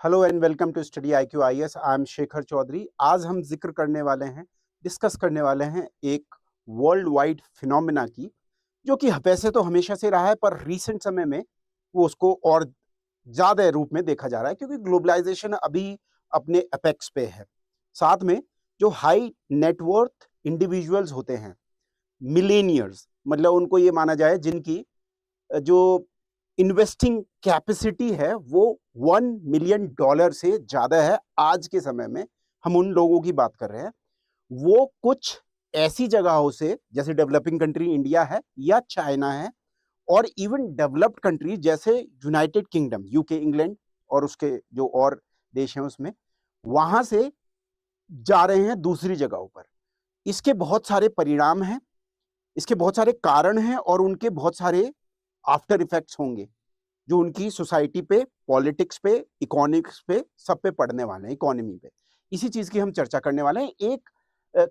Hello and welcome to study IQ IS। I am Shekhar Chaudhary. आज हम discuss करने वाले हैं एक वर्ल्ड वाइड फिनोमिना की, जो कि वैसे तो हमेशा से रहा है, पर रीसेंट समय में वो उसको और ज्यादा रूप में देखा जा रहा है, क्योंकि ग्लोबलाइजेशन अभी अपने एपेक्स पे है। साथ में जो हाई नेटवर्थ इंडिविजुअल्स होते हैं, मिलेनियर्स, मतलब उनको ये माना जाए जिनकी जो इन्वेस्टिंग कैपेसिटी है वो $1 मिलियन से ज्यादा है आज के समय में। हम उन लोगों की बात कर रहे हैं। वो कुछ ऐसी जगहों से, जैसे डेवलपिंग कंट्री इंडिया है या चाइना है, और इवन डेवलप्ड कंट्री जैसे यूनाइटेड किंगडम, यूके, इंग्लैंड और उसके जो और देश हैं उसमें, वहां से जा रहे हैं दूसरी जगहों पर। इसके बहुत सारे परिणाम हैं, इसके बहुत सारे कारण हैं, और उनके बहुत सारे आफ्टर इफेक्ट्स होंगे जो उनकी सोसाइटी पे, पॉलिटिक्स पे, इकोनॉमिक्स पे, सब पे पड़ने वाले हैं, इकोनॉमी पे। इसी चीज की हम चर्चा करने वाले हैं। एक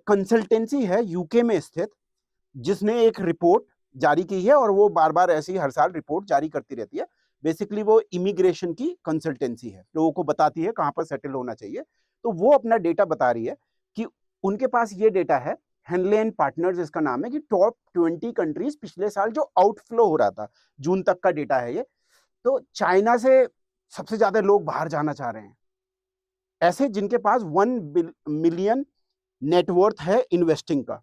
कंसल्टेंसी है यूके में स्थित, जिसने एक रिपोर्ट जारी की है, और वो बार बार ऐसी हर साल रिपोर्ट जारी करती रहती है। बेसिकली वो इमिग्रेशन की कंसल्टेंसी है, लोगों को बताती है कहाँ पर सेटल होना चाहिए। तो वो अपना डेटा बता रही है कि उनके पास ये डेटा है, हेनले एंड पार्टनर्स इसका नाम है, कि टॉप 20 कंट्रीज पिछले साल जो आउटफ्लो हो रहा था, जून तक का डेटा है ये। तो चाइना से सबसे ज्यादा लोग बाहर जाना चाह रहे हैं, ऐसे जिनके पास 1 मिलियन नेटवर्थ है इन्वेस्टिंग का।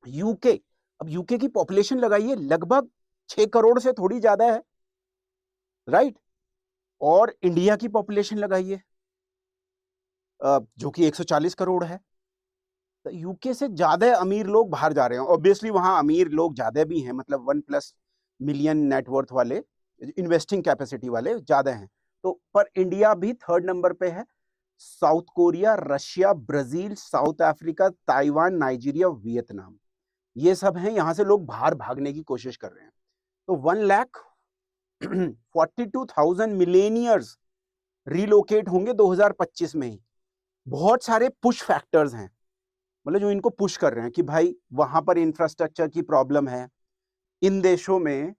यूके, अब यूके की पॉपुलेशन लगाइए, लगभग 6 करोड़ से थोड़ी ज्यादा है, राइट। और इंडिया की पॉपुलेशन लगाइए, जो कि 140 करोड़ है। तो यूके से ज्यादा अमीर लोग बाहर जा रहे हैं। ऑब्वियसली वहां अमीर लोग ज्यादा भी हैं, मतलब 1+ मिलियन नेटवर्थ वाले, इन्वेस्टिंग कैपेसिटी वाले ज्यादा हैं। तो पर इंडिया भी 3rd नंबर पे है। South Korea, Russia, Brazil, south Africa, Taiwan, Nigeria, Vietnam, ये सब हैं। यहां से लोग बाहर भागने की कोशिश कर रहे हैं। तो 1,42,000 मिलेनियर्स रिलोकेट होंगे 2025 में ही। बहुत सारे पुश फैक्टर्स हैं, मतलब जो इनको पुश कर रहे हैं कि भाई वहां पर इंफ्रास्ट्रक्चर की प्रॉब्लम है, इन देशों में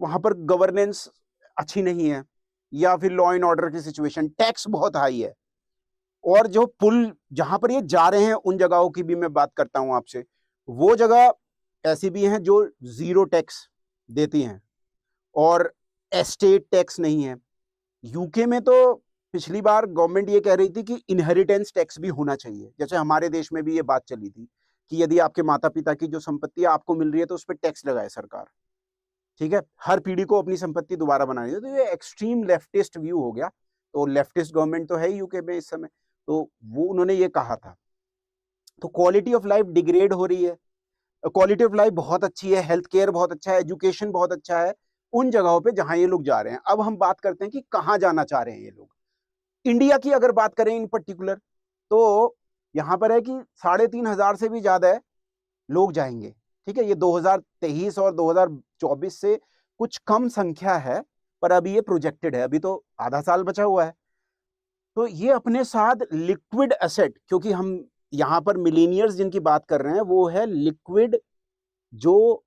वहां पर गवर्नेंस अच्छी नहीं है, या फिर लॉ एंड ऑर्डर की सिचुएशन, टैक्स बहुत हाई है। और जो पुल जहां पर ये जा रहे हैं, उन जगहों की भी मैं बात करता हूं आपसे। वो जगह ऐसी भी हैं जो 0 टैक्स देती हैं, और एस्टेट टैक्स नहीं है। यूके में तो पिछली बार गवर्नमेंट ये कह रही थी कि इनहेरिटेंस टैक्स भी होना चाहिए, जैसे हमारे देश में भी ये बात चली थी कि यदि आपके माता पिता की जो संपत्ति आपको मिल रही है तो उस पर टैक्स लगाए सरकार। ठीक है, हर पीढ़ी को अपनी संपत्ति दोबारा बनानी है। तो ये एक्सट्रीम लेफ्टिस्ट व्यू हो गया। तो लेफ्टिस्ट गवर्नमेंट तो है ही यूके में इस समय, तो वो उन्होंने ये कहा था। तो क्वालिटी ऑफ लाइफ डिग्रेड हो रही है। क्वालिटी ऑफ लाइफ बहुत अच्छी है, हेल्थ केयर बहुत अच्छा है, एजुकेशन बहुत अच्छा है उन जगहों पे जहां ये लोग जा रहे हैं। अब हम बात करते हैं कि कहां जाना चाह रहे हैं ये लोग। इंडिया की अगर बात करें इन पर्टिकुलर, तो यहां पर है कि 3,500 से भी ज्यादा लोग जाएंगे। ठीक है, ये 2023 और 2024 से कुछ कम संख्या है, पर अभी ये प्रोजेक्टेड है, अभी तो आधा साल बचा हुआ है। तो ये अपने साथ लिक्विड एसेट, क्योंकि हम यहां पर मिलीनियर्स जिनकी बात कर रहे हैं वो है लिक्विड, जो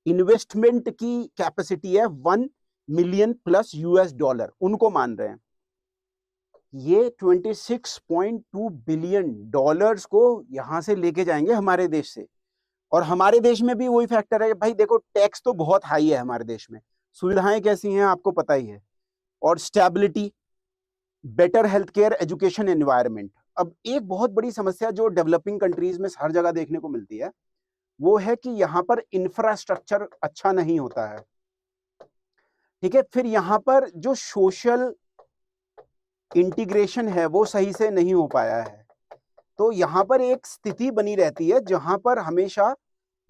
इन्वेस्टमेंट की कैपेसिटी है 1 मिलियन+ US डॉलर, उनको मान रहे हैं। ये 26.2 बिलियन डॉलर्स को यहां से लेके जाएंगे हमारे देश से। और हमारे देश में भी वही फैक्टर है, भाई देखो टैक्स तो बहुत हाई है हमारे देश में, सुविधाएं कैसी हैं आपको पता ही है, और stability, better health care, education, environment. अब एक बहुत बड़ी समस्या जो डेवलपिंग कंट्रीज में हर जगह देखने को मिलती है, वो है कि यहाँ पर इंफ्रास्ट्रक्चर अच्छा नहीं होता है। ठीक है, फिर यहाँ पर जो सोशल इंटीग्रेशन है वो सही से नहीं हो पाया है। तो यहाँ पर एक स्थिति बनी रहती है जहां पर हमेशा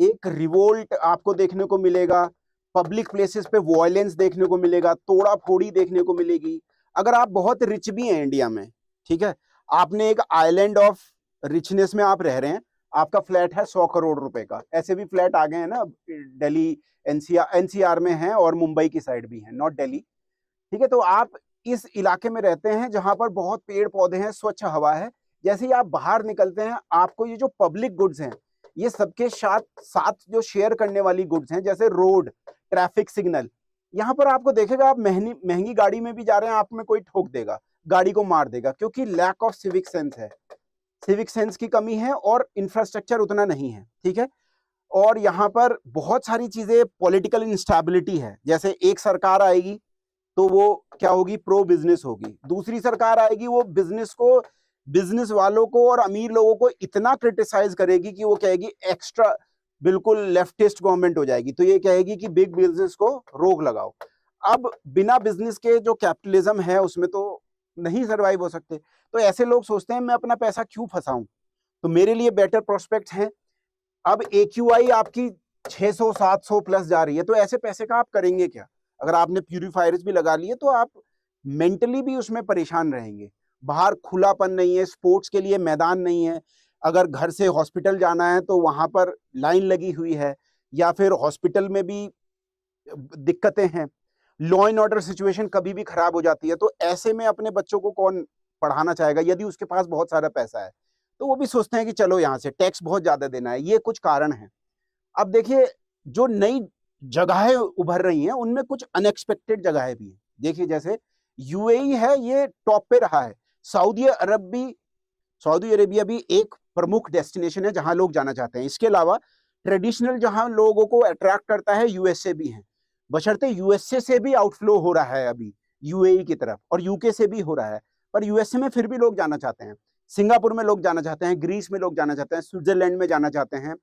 एक रिवोल्ट आपको देखने को मिलेगा, पब्लिक प्लेसेस पे वॉयलेंस देखने को मिलेगा, तोड़ा फोड़ी देखने को मिलेगी। अगर आप बहुत रिच भी हैं इंडिया में, ठीक है, आपने एक आइलैंड ऑफ रिचनेस में आप रह रहे हैं, आपका फ्लैट है 100 करोड़ रुपए का, ऐसे भी फ्लैट आ गए हैं ना, दिल्ली एनसीआर में है, और मुंबई की साइड भी है, नॉट दिल्ली। ठीक है, तो आप इस इलाके में रहते हैं जहां पर बहुत पेड़ पौधे हैं, स्वच्छ हवा है। जैसे ही आप बाहर निकलते हैं, आपको ये जो पब्लिक गुड्स हैं, ये सबके साथ साथ जो शेयर करने वाली गुड्स हैं, जैसे रोड, ट्रैफिक सिग्नल, यहाँ पर आपको देखेगा, आप महंगी गाड़ी में भी जा रहे हैं, आप में कोई ठोक देगा, गाड़ी को मार देगा, क्योंकि लैक ऑफ सिविक सेंस है, सिविक सेंस की कमी है और इंफ्रास्ट्रक्चर उतना नहीं है, ठीक है। और यहाँ पर बहुत सारी चीजें, पॉलिटिकल इंस्टेबिलिटी है, जैसे एक सरकार आएगी तो वो क्या होगी, प्रो बिजनेस होगी, दूसरी सरकार आएगी वो बिजनेस को, बिजनेस वालों को और अमीर लोगों को इतना क्रिटिसाइज करेगी कि वो कहेगी एक्स्ट्रा, बिल्कुल लेफ्टिस्ट गवर्नमेंट हो जाएगी, तो ये कहेगी कि बिग बिजनेस को रोक लगाओ। अब बिना बिजनेस के जो कैपिटलिज्म है उसमें तो नहीं सर्वाइव हो सकते, तो ऐसे लोग सोचते हैं मैं अपना पैसा क्यों फंसाऊं, तो मेरे लिए बेटर प्रोस्पेक्ट है। अब AQI आपकी 600-700 प्लस जा रही है, तो ऐसे पैसे का आप करेंगे क्या? अगर आपने प्यूरिफायर्स भी लगा लिए तो आप मेंटली भी उसमें परेशान रहेंगे, बाहर खुलापन नहीं है, स्पोर्ट्स के लिए मैदान नहीं है, अगर घर से हॉस्पिटल जाना है तो वहां पर लाइन लगी हुई है, या फिर हॉस्पिटल में भी दिक्कतें हैं, लॉ एंड ऑर्डर सिचुएशन कभी भी खराब हो जाती है, तो ऐसे में अपने बच्चों को कौन पढ़ाना चाहेगा? यदि उसके पास बहुत सारा पैसा है तो वो भी सोचते हैं कि चलो यहाँ से टैक्स बहुत ज्यादा देना है, ये कुछ कारण है। अब देखिए, जो नई जगहें उभर रही हैं उनमें कुछ अनएक्सपेक्टेड जगहें भी हैं। देखिए जैसे UAE है, ये टॉप पे रहा है, सऊदी अरेबिया भी एक प्रमुख डेस्टिनेशन है जहां लोग जाना चाहते हैं। इसके अलावा ट्रेडिशनल जहां लोगों को अट्रैक्ट करता है USA भी है, बशर्ते USA से भी आउटफ्लो हो रहा है अभी UAE की तरफ, और UK से भी हो रहा है, पर USA में फिर भी लोग जाना चाहते हैं, सिंगापुर में लोग जाना चाहते हैं, ग्रीस में लोग जाना चाहते हैं, स्विट्जरलैंड में जाना चाहते हैं,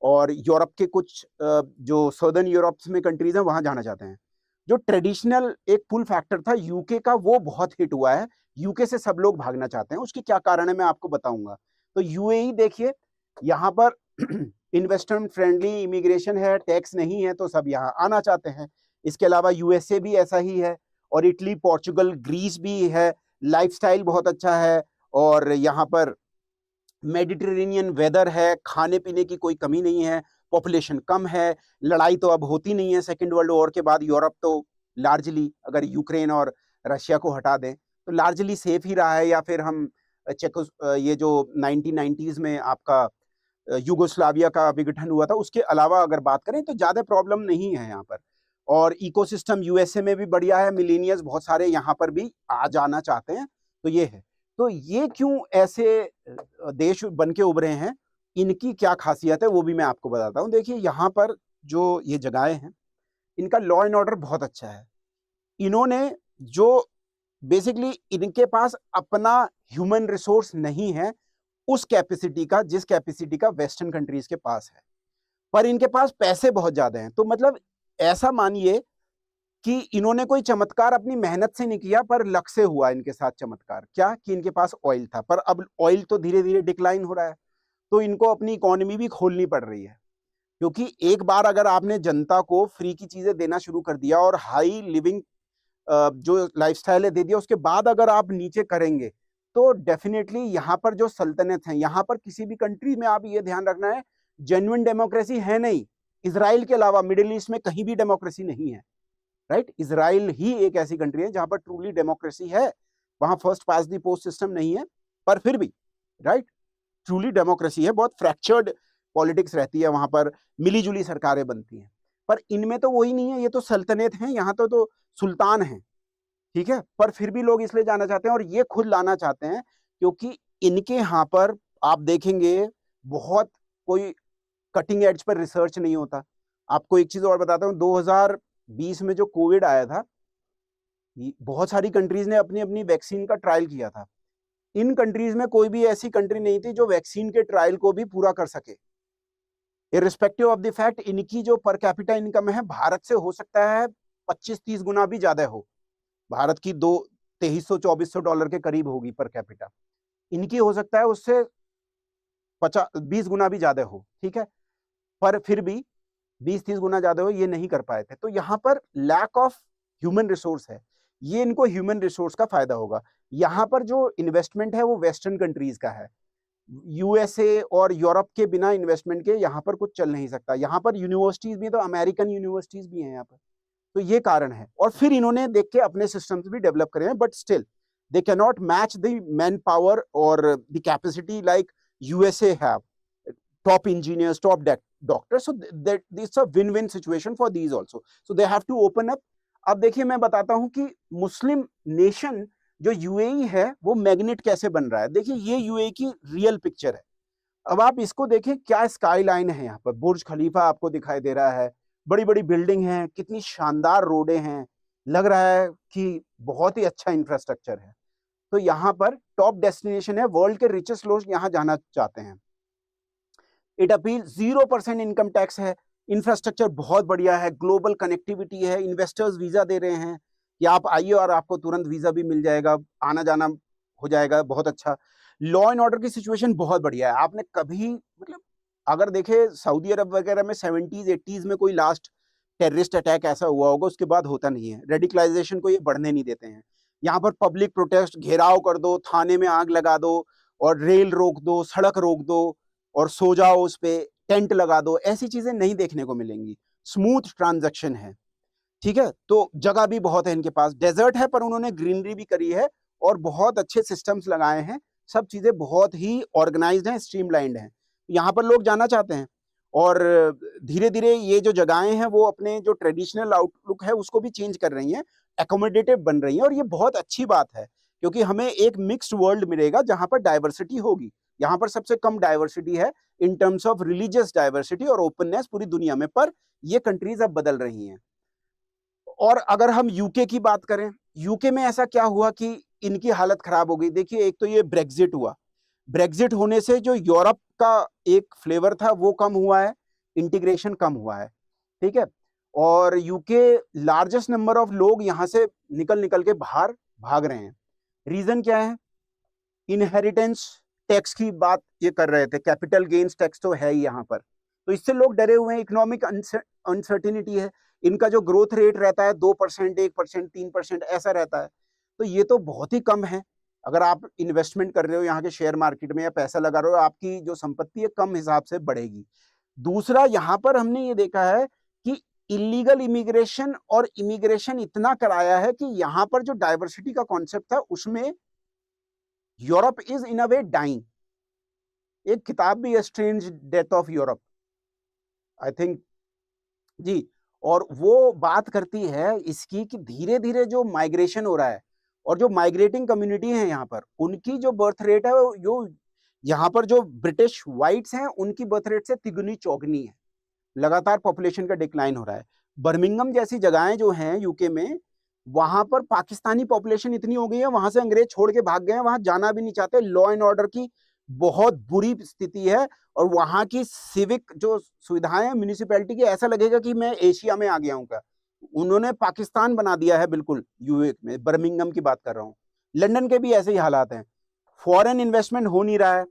और यूरोप के कुछ जो सदर्न यूरोप में कंट्रीज हैं वहां जाना चाहते हैं। जो ट्रेडिशनल एक पुल फैक्टर था UK का, वो बहुत हिट हुआ है, UK से सब लोग भागना चाहते हैं। उसके क्या कारण है मैं आपको बताऊंगा। तो UAE देखिए, यहाँ पर इन्वेस्टमेंट फ्रेंडली इमिग्रेशन है, टैक्स नहीं है, तो सब यहाँ आना चाहते हैं। इसके अलावा USA भी ऐसा ही है, और इटली, पोर्चुगल, ग्रीस भी है, लाइफस्टाइल बहुत अच्छा है, और यहाँ पर मेडिटेरेनियन वेदर है, खाने पीने की कोई कमी नहीं है, पॉपुलेशन कम है, लड़ाई तो अब होती नहीं है सेकेंड वर्ल्ड वॉर के बाद। यूरोप तो लार्जली, अगर यूक्रेन और रशिया को हटा दें तो लार्जली सेफ ही रहा है, या फिर हम ये जो 1990s में आपका युगोस्लाविया का विघटन हुआ था, उसके अलावा अगर बात करें तो ज्यादा प्रॉब्लम नहीं है यहाँ पर। और इकोसिस्टम USA में भी बढ़िया है, मिलेनियल्स बहुत सारे यहाँ पर भी आ जाना चाहते हैं, तो ये है। तो ये क्यों ऐसे देश बन के उभरे हैं, इनकी क्या खासियत है वो भी मैं आपको बताता हूँ। देखिए यहाँ पर जो ये जगहें हैं, इनका लॉ एंड ऑर्डर बहुत अच्छा है। इन्होंने जो बेसिकली, इनके पास अपना ह्यूमन रिसोर्स नहीं है उस कैपेसिटी का, जिस कैपेसिटी का वेस्टर्न कंट्रीज के पास है, पर इनके पास पैसे बहुत ज्यादा हैं। तो मतलब ऐसा मानिए कि इन्होंने कोई चमत्कार अपनी मेहनत से नहीं किया, पर लक से हुआ इनके साथ चमत्कार। क्या कि इनके पास ऑयल था, पर अब ऑयल तो धीरे धीरे डिक्लाइन हो रहा है, तो इनको अपनी इकोनॉमी भी खोलनी पड़ रही है। क्योंकि एक बार अगर आपने जनता को फ्री की चीजें देना शुरू कर दिया और हाई लिविंग जो लाइफस्टाइल है दे दिया, उसके बाद अगर आप नीचे करेंगे तो डेफिनेटली यहाँ पर जो सल्तनत है, यहाँ पर किसी भी कंट्री में आप ये ध्यान रखना है, जेन्युइन डेमोक्रेसी है नहीं। इजराइल के अलावा मिडिल ईस्ट में कहीं भी डेमोक्रेसी नहीं है, राइट। इजराइल ही एक ऐसी कंट्री है जहां पर ट्रूली डेमोक्रेसी है, वहां first pass the post system नहीं है, पर फिर भी राइट ट्रूली डेमोक्रेसी है। बहुत फ्रैक्चर्ड पॉलिटिक्स रहती है वहां पर, मिलीजुली सरकारें बनती हैं, पर इनमें तो वही नहीं है। ये तो सल्तनत है, यहाँ तो सुल्तान है, ठीक है, पर फिर भी लोग इसलिए जाना चाहते हैं और ये खुद लाना चाहते हैं, क्योंकि इनके यहाँ पर आप देखेंगे बहुत कोई कटिंग एज पर रिसर्च नहीं होता। आपको एक चीज और बताता हूँ, 2020 में जो कोविड आया था, बहुत सारी कंट्रीज ने अपनी अपनी वैक्सीन का ट्रायल किया था। इन कंट्रीज में कोई भी ऐसी कंट्री नहीं थी जो वैक्सीन के ट्रायल को भी पूरा कर सके, इररिस्पेक्टिव ऑफ द फैक्ट इनकी जो पर कैपिटा इनकम है भारत से हो सकता है 25-30 गुना भी ज्यादा हो। भारत की $2300-2400 के करीब होगी पर कैपिटा, इनकी हो सकता है उससे 20 गुना भी ज्यादा हो, ठीक है, पर फिर भी 20-30 गुना ज्यादा हो, ये नहीं कर पाए थे। तो यहाँ पर लैक ऑफ ह्यूमन रिसोर्स है, ये इनको ह्यूमन रिसोर्स का फायदा होगा। यहाँ पर जो इन्वेस्टमेंट है वो वेस्टर्न कंट्रीज का है, USA और यूरोप के बिना इन्वेस्टमेंट के यहाँ पर कुछ चल नहीं सकता। यहाँ पर यूनिवर्सिटीज भी, तो अमेरिकन यूनिवर्सिटीज भी हैं यहाँ पर, तो ये कारण है। और फिर इन्होंने देख के अपने सिस्टम्स भी डेवलप करे हैं, but still they can not match the manpower और the capacity like USA have, top engineers, top doctors, so that it's a win-win situation for these also, so they have to open up. अब देखिए मैं बताता हूं कि मुस्लिम nation जो UAE है वो मैग्नेट कैसे बन रहा है। देखिए ये यूएई की रियल पिक्चर है। अब आप इसको देखें, क्या स्काई लाइन है, यहाँ पर बुर्ज खलीफा आपको दिखाई दे रहा है, बड़ी बड़ी बिल्डिंग हैं, कितनी शानदार रोडें हैं, लग रहा है कि बहुत ही अच्छा इंफ्रास्ट्रक्चर है। तो यहाँ पर टॉप डेस्टिनेशन है, वर्ल्ड के रिचेस्ट लोग यहाँ जाना चाहते हैं। इट अपील 0% इनकम टैक्स है, इंफ्रास्ट्रक्चर बहुत बढ़िया है, ग्लोबल कनेक्टिविटी है, इन्वेस्टर्स वीजा दे रहे हैं कि आप आइए और आपको तुरंत वीजा भी मिल जाएगा, आना जाना हो जाएगा, बहुत अच्छा। लॉ एंड ऑर्डर की सिचुएशन बहुत बढ़िया है। आपने कभी मतलब अगर देखे सऊदी अरब वगैरह में 70s 80s में कोई लास्ट टेररिस्ट अटैक ऐसा हुआ होगा, उसके बाद होता नहीं है। रेडिकलाइजेशन को ये बढ़ने नहीं देते हैं। यहाँ पर पब्लिक प्रोटेस्ट, घेराव कर दो, थाने में आग लगा दो और रेल रोक दो, सड़क रोक दो और सो जाओ उस पे, टेंट लगा दो, ऐसी चीजें नहीं देखने को मिलेंगी। स्मूथ ट्रांजैक्शन है, ठीक है। तो जगह भी बहुत है इनके पास, डेजर्ट है पर उन्होंने ग्रीनरी भी करी है और बहुत अच्छे सिस्टम्स लगाए हैं। सब चीजें बहुत ही ऑर्गेनाइज्ड हैं, स्ट्रीमलाइंड हैं। यहाँ पर लोग जाना चाहते हैं और धीरे धीरे ये जो जगहें हैं वो अपने जो ट्रेडिशनल आउटलुक है उसको भी चेंज कर रही हैं, एकोमोडेटिव बन रही हैं। और ये बहुत अच्छी बात है क्योंकि हमें एक मिक्स्ड वर्ल्ड मिलेगा जहां पर डाइवर्सिटी होगी। यहाँ पर सबसे कम डाइवर्सिटी है in terms of religious diversity और ओपननेस पूरी दुनिया में, पर ये कंट्रीज अब बदल रही हैं। और अगर हम यूके की बात करें, यूके में ऐसा क्या हुआ कि इनकी हालत खराब हो गई। देखिए एक तो ये ब्रेग्जिट हुआ, ब्रेग्जिट होने से जो यूरोप का एक फ्लेवर था वो कम हुआ है, इंटीग्रेशन कम हुआ है, ठीक है। और यूके लार्जेस्ट नंबर ऑफ लोग यहाँ से निकल निकल के बाहर भाग रहे हैं। रीजन क्या है? इनहेरिटेंस टैक्स की बात ये कर रहे थे, कैपिटल गेन्स टैक्स तो है ही यहाँ पर, तो इससे लोग डरे हुए हैं। इकोनॉमिक अनसर्टिनिटी है, इनका जो ग्रोथ रेट रहता है 2%, 1%, 3% ऐसा रहता है, तो ये तो बहुत ही कम है। अगर आप इन्वेस्टमेंट कर रहे हो यहाँ के शेयर मार्केट में या पैसा लगा रहे हो, आपकी जो संपत्ति है कम हिसाब से बढ़ेगी। दूसरा, यहाँ पर हमने ये देखा है कि इलीगल इमिग्रेशन और इमिग्रेशन इतना कराया है कि यहाँ पर जो डाइवर्सिटी का कॉन्सेप्ट था उसमें Europe is in a way dying. एक किताब भी है, strange death of Europe, I think जी, और वो बात करती है इसकी कि धीरे धीरे जो माइग्रेशन हो रहा है और जो माइग्रेटिंग कम्युनिटी है यहाँ पर, उनकी जो बर्थ रेट है जो यहाँ पर जो ब्रिटिश वाइट्स हैं उनकी बर्थ रेट से तिगुनी चौगुनी है। लगातार पॉपुलेशन का डिक्लाइन हो रहा है। बर्मिंगम जैसी जगहें जो हैं यूके में, वहां पर पाकिस्तानी पॉपुलेशन इतनी हो गई है, वहां से अंग्रेज छोड़ के भाग गए हैं, वहां जाना भी नहीं चाहते। लॉ एंड ऑर्डर की बहुत बुरी स्थिति है और वहां की सिविक जो सुविधाएं म्यूनिसिपैलिटी की, ऐसा लगेगा कि मैं एशिया में आ गया हूं। का उन्होंने पाकिस्तान बना दिया है बिल्कुल यूके में। बर्मिंगम की बात कर रहा हूं। लंदन के भी ऐसे ही हालात हैं। फॉरेन इन्वेस्टमेंट हो नहीं रहा है,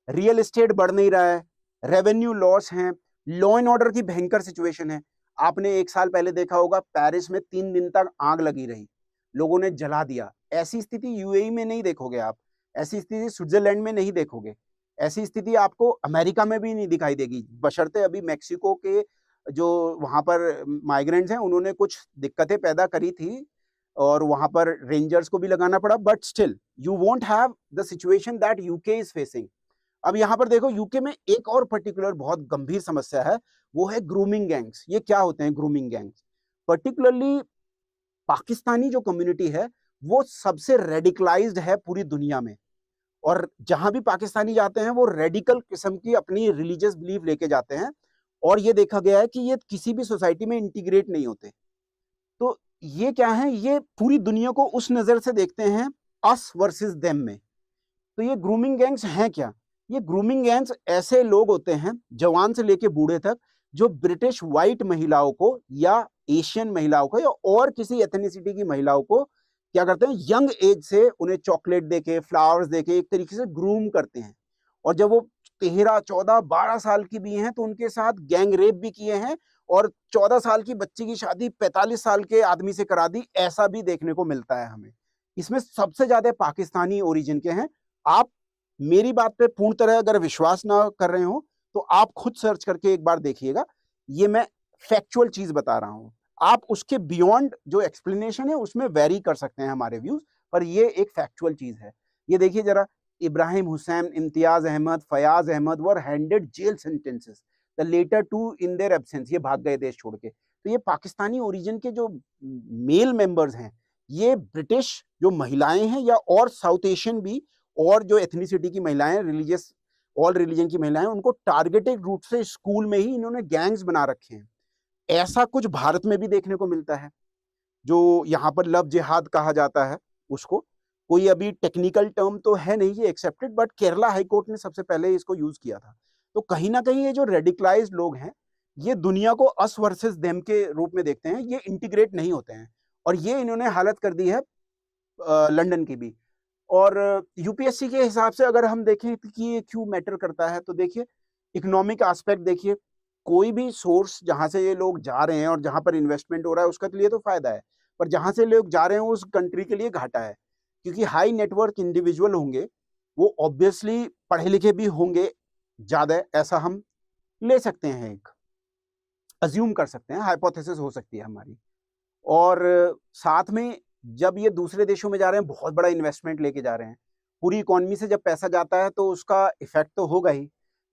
रियल एस्टेट बढ़ नहीं रहा है, रेवेन्यू लॉस है, लॉ एंड ऑर्डर की भयंकर सिचुएशन है। आपने 1 साल पहले देखा होगा, पेरिस में 3 दिन तक आग लगी रही, लोगों ने जला दिया। ऐसी स्थिति यूएई में नहीं देखोगे आप, ऐसी स्थिति स्विट्जरलैंड में नहीं देखोगे, ऐसी स्थिति आपको अमेरिका में भी नहीं दिखाई देगी। बशर्ते अभी मैक्सिको के जो वहां पर माइग्रेंट्स हैं उन्होंने कुछ दिक्कतें पैदा करी थी और वहां पर रेंजर्स को भी लगाना पड़ा, but still you won't have the situation that UK is facing. अब यहाँ पर देखो, यूके में एक और पर्टिकुलर बहुत गंभीर समस्या है, वो है ग्रूमिंग गैंग्स। ये क्या होते हैं ग्रूमिंग गैंग्स? पर्टिकुलरली पाकिस्तानी जो कम्युनिटी है वो सबसे रेडिकलाइज्ड है पूरी दुनिया में, और जहां भी पाकिस्तानी जाते हैं वो रेडिकल किस्म की अपनी रिलीजियस बिलीफ लेके जाते हैं। और ये देखा गया है कि ये किसी भी सोसाइटी में इंटीग्रेट नहीं होते। तो ये क्या है, ये पूरी दुनिया को उस नजर से देखते हैं, अस वर्सेस देम में। तो ये ग्रूमिंग गैंग्स हैं क्या? ये ग्रूमिंग गैंग्स ऐसे लोग होते हैं, जवान से लेके बूढ़े तक, जो ब्रिटिश व्हाइट महिलाओं को या एशियन महिलाओं को या और किसी एथनिसिटी की महिलाओं को क्या करते हैं, यंग एज से उन्हें चॉकलेट देके, फ्लावर्स देके एक तरीके से ग्रूम करते हैं। और जब वो 13, 14, 12 साल की भी हैं तो उनके साथ गैंग रेप भी किए हैं, और 14 साल की बच्ची की शादी 45 साल के आदमी से करा दी, ऐसा भी देखने को मिलता है हमें। इसमें सबसे ज्यादा पाकिस्तानी ओरिजिन के हैं। आप मेरी बात पे पूर्ण तरह अगर विश्वास ना कर रहे हो तो आप खुद सर्च करके एक बार देखिएगा, ये मैं फैक्चुअल चीज बता रहा हूं। आप उसके बियॉन्ड जो एक्सप्लेनेशन है उसमें वेरी कर सकते हैं हमारे व्यूज, पर ये एक फैक्चुअल चीज है। ये देखिए जरा, Ibrahim Hussain, Imtiaz Ahmed, Fayaz Ahmed were handed jail sentences, the latter two in their absence. ये भाग गए देश छोड़ के। तो ये पाकिस्तानी ओरिजिन के जो मेल मेंबर्स हैं, ये ब्रिटिश जो महिलाएं हैं या और साउथ एशियन भी और जो एथनिसिटी की महिलाएं, रिलीजियस ऑल रिलीजन की महिलाएं, उनको टारगेटेड रूप से स्कूल में ही इन्होंने गैंग्स बना रखे हैं। ऐसा कुछ भारत में भी देखने को मिलता है, जो यहाँ पर लव जिहाद कहा जाता है उसको। कोई अभी टेक्निकल टर्म तो है नहीं ये accepted, but Kerala high court ने सबसे पहले इसको यूज किया था। तो कहीं ना कहीं ये जो रेडिकलाइज्ड लोग हैं, ये दुनिया को अस वर्सेस देम के रूप में देखते हैं, ये इंटीग्रेट नहीं होते हैं। और ये इन्होंने हालत कर दी है लंदन की भी। और यूपीएससी के हिसाब से अगर हम देखें कि ये क्यों मैटर करता है, तो देखिए इकोनॉमिक एस्पेक्ट देखिए, कोई भी सोर्स जहां से ये लोग जा रहे हैं और जहां पर इन्वेस्टमेंट हो रहा है उसका के लिए तो फायदा है, पर जहां से लोग जा रहे हैं उस कंट्री के लिए घाटा है। क्योंकि हाई नेटवर्क इंडिविजुअल होंगे, वो ऑब्वियसली पढ़े लिखे भी होंगे ज्यादा, ऐसा हम ले सकते हैं, एक अज्यूम कर सकते हैं, हाइपोथेसिस हो सकती है हमारी। और साथ में जब ये दूसरे देशों में जा रहे हैं, बहुत बड़ा इन्वेस्टमेंट लेके जा रहे हैं, पूरी इकोनॉमी से जब पैसा जाता है तो उसका इफेक्ट तो होगा ही।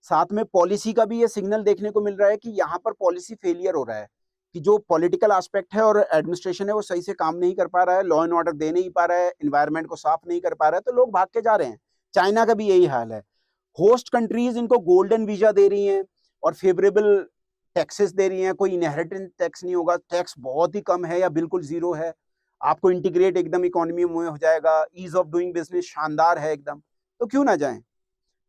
साथ में पॉलिसी का भी ये सिग्नल देखने को मिल रहा है कि यहाँ पर पॉलिसी फेलियर हो रहा है, कि जो पॉलिटिकल एस्पेक्ट है और एडमिनिस्ट्रेशन है वो सही से काम नहीं कर पा रहा है, लॉ एंड ऑर्डर दे नहीं पा रहा है, एनवायरनमेंट को साफ नहीं कर पा रहा है, तो लोग भाग के जा रहे हैं। चाइना का भी यही हाल है। होस्ट कंट्रीज इनको गोल्डन वीजा दे रही हैं और फेवरेबल टैक्सेस दे रही हैं, कोई इनहेरिटेंस टैक्स नहीं होगा, टैक्स बहुत ही कम है या बिल्कुल जीरो है, आपको इंटीग्रेट एकदम इकोनॉमी में हो जाएगा, ईज ऑफ डूइंग बिजनेस शानदार है एकदम, तो क्यों ना जाएं।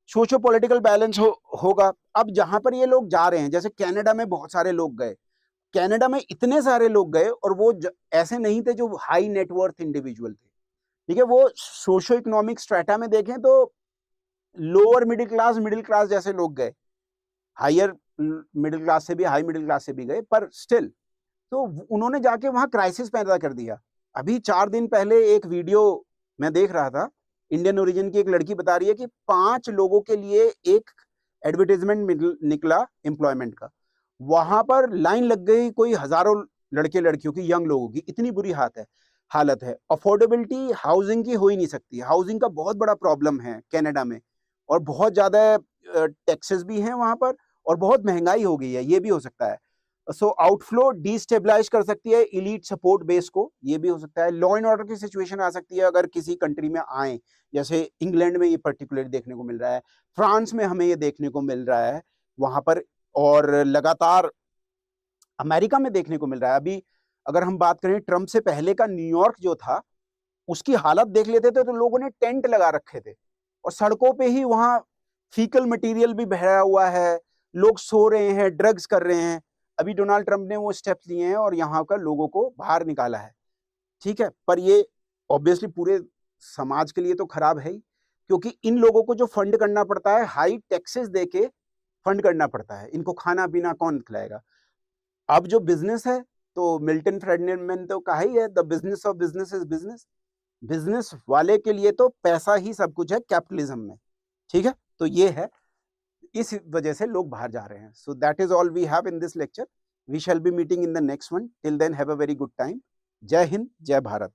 सोशो पॉलिटिकल बैलेंस होगा। अब जहां पर ये लोग जा रहे हैं, जैसे कनाडा में बहुत सारे लोग गए, कनाडा में इतने सारे लोग गए और वो ऐसे नहीं थे जो हाई नेटवर्थ इंडिविजुअल थे, ठीक है, वो सोशो इकोनॉमिक स्ट्रेटा में देखें तो लोअर मिडिल क्लास जैसे लोग गए, हायर मिडिल क्लास से भी, हाई मिडिल क्लास से भी गए, पर स्टिल तो उन्होंने जाके वहां क्राइसिस पैदा कर दिया। अभी 4 दिन पहले एक वीडियो मैं देख रहा था, इंडियन ओरिजिन की एक लड़की बता रही है कि 5 लोगों के लिए एक एडवर्टाइजमेंट निकला एम्प्लॉयमेंट का, वहां पर लाइन लग गई कोई हजारों लड़के लड़कियों की, यंग लोगों की, इतनी बुरी हालत है। अफोर्डेबिलिटी हाउसिंग की हो ही नहीं सकती, हाउसिंग का बहुत बड़ा प्रॉब्लम है कनाडा में, और बहुत ज्यादा टैक्सेस भी हैं वहां पर, और बहुत महंगाई हो गई है, ये भी हो सकता है। सो आउटफ्लो डिस्टेबलाइज कर सकती है इलीट सपोर्ट बेस को, ये भी हो सकता है। लॉ एंड ऑर्डर की सिचुएशन आ सकती है अगर किसी कंट्री में आए, जैसे इंग्लैंड में ये पर्टिकुलर देखने को मिल रहा है, फ्रांस में हमें ये देखने को मिल रहा है वहां पर, और लगातार अमेरिका में देखने को मिल रहा है। अभी अगर हम बात करें ट्रंप से पहले का न्यूयॉर्क जो था, उसकी हालत देख लेते थे तो लोगों ने टेंट लगा रखे थे और सड़कों पे ही वहां फीकल मटेरियल भी बहरा हुआ है, लोग सो रहे हैं, ड्रग्स कर रहे हैं। अभी डोनाल्ड ट्रंप ने वो स्टेप्स लिए हैं और यहाँ का लोगों को बाहर निकाला है, ठीक है, पर ये ऑब्वियसली पूरे समाज के लिए तो खराब है ही, क्योंकि इन लोगों को जो फंड करना पड़ता है, हाई टैक्सेस देके फंड करना पड़ता है, इनको खाना पीना कौन खिलाएगा। अब जो बिजनेस है, तो मिल्टन फ्रेडमैन तो कहा ही है, the business of business is business. Business वाले के लिए तो पैसा ही सब कुछ है कैपिटलिज्म में, ठीक है। तो ये है, इस वजह से लोग बाहर जा रहे हैं। So that is all we have in this lecture. We shall be meeting in the next one. Till then have a very good time. जय हिंद, जय भारत।